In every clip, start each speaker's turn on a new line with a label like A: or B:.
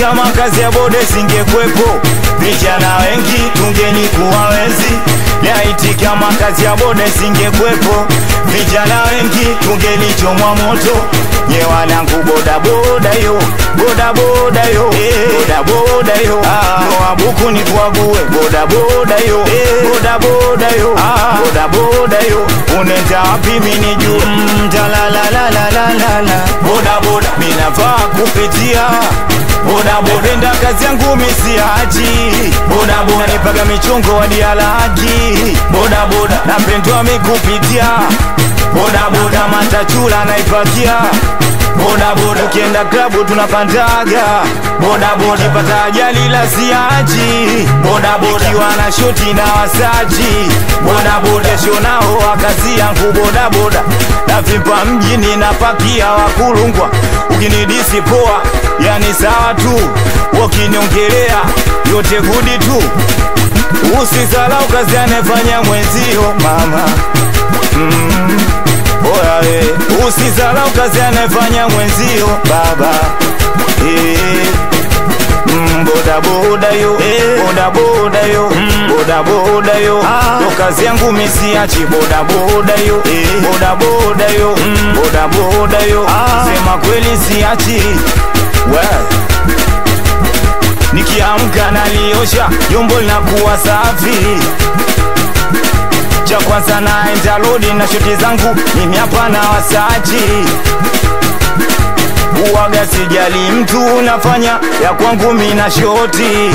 A: kama kazi ya bode singekwepo, vijana wengi tungelikuwa wezi. Laiti kama kazi ya bode singekwepo, vijana wengi tungelichomwa moto. Nye wanangu boda boda yo, boda boda yo, boda boda yo, toa buku ni kuague, boda boda yo, boda boda yo, boda boda yo, unenda wapi mini juu, la la la la la la la. Boda boda minavaa kupitia, boda boda enda kazi yangu misiachi, boda boda nipaga michongo hadi alaki, boda boda napendwa mikupitia, boda boda matachula naipakia, boda boda ukienda klabu tunapandaga, boda boda pata ajali la siachi, boda boda ikiwa na shoti na wasaji, boda boda shonao wakazi yangu, boda boda na vimpa mjini na pakia wakulungwa, ukinidisi poa yani sawa tu, wakiniongelea yote gudi tu, usisalau kazi anefanya mwenzio mama. Oya we, usisalau kazi anefanya mwenzio baba. Boda boda yo, boda boda yo, boda boda yo, ndo kazi yangu misiachi, boda boda yo, boda boda yo, boda boda yo, sema kweli siachi. Nikiamka naliosha jombo linakuwa safi, cha kwanza naenda lodi na shoti zangu mimi hapa na wasachi, uwaga sijali mtu nafanya ya kwangu mina shoti.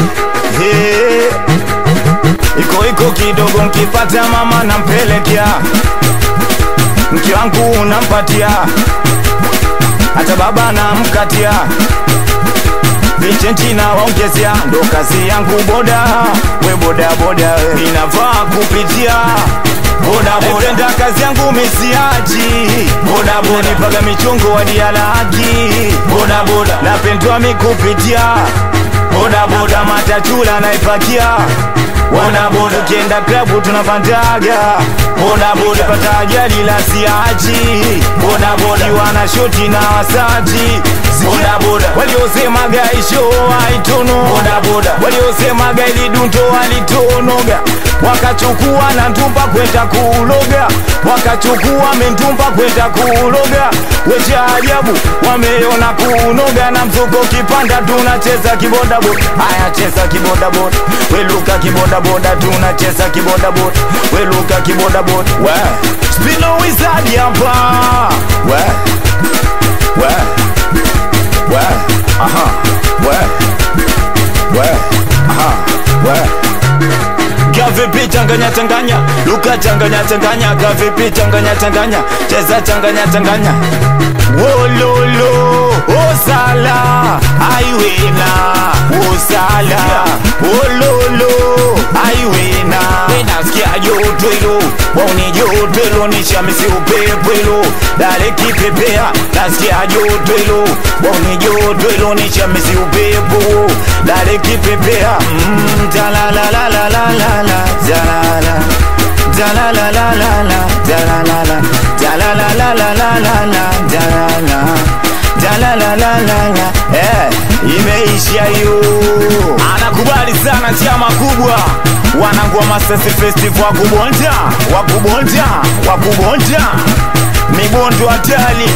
A: Iko kidogo nkipata mama nampelekea, mke wangu unampatia, hata baba namkatia, Vincenti na waongezea, ndo kazi yangu boda, we boda boda we, inavaa kupitia, boda boda enda kazi yangu misiachi, boda boda nipaga michongo hadi alaki, boda boda napendwa mikupitia, boda boda matachula naipakia, boda boda ukienda klabu tunapandaga, boda boda pata ajali la siachi, boda boda wana shoti na wasaji, boda boda waliosema gaisho haitono, boda boda waliosema gaili dunto walitonoga, wakachukua na ntumpa kwenda kuloga, wakachukua mentumpa kwenda kuloga, wecha ajabu wameona kunoga, na mzuko kipanda tunacheza kiboda boda, haya cheza kiboda boda, weluka kiboda boda, tunacheza kiboda boda, weluka kiboda boda, we Spino Wizard hapa, we Gavipi changanya changanya, luka changanya changanya, gavipi changanya changanya, cheza changanya changanya. Wololo, osala, aiwena, osala, wololo, aiwena. Nasikia joto hilo, waone joto hilo, nishamisi upepo hilo, dale kipepea. Nasikia joto hilo, waone joto hilo, nishamisi upepo, dale kipepea. Dalalalalala, dalala, dalalalalala, dalala, dalalalalala, dalalalalala. Imeisha hiyo. Anakubali sana chama kubwa, wanangu wa Masters Festival wakubonja, wakubonja, wakubonja, mibondo hatari.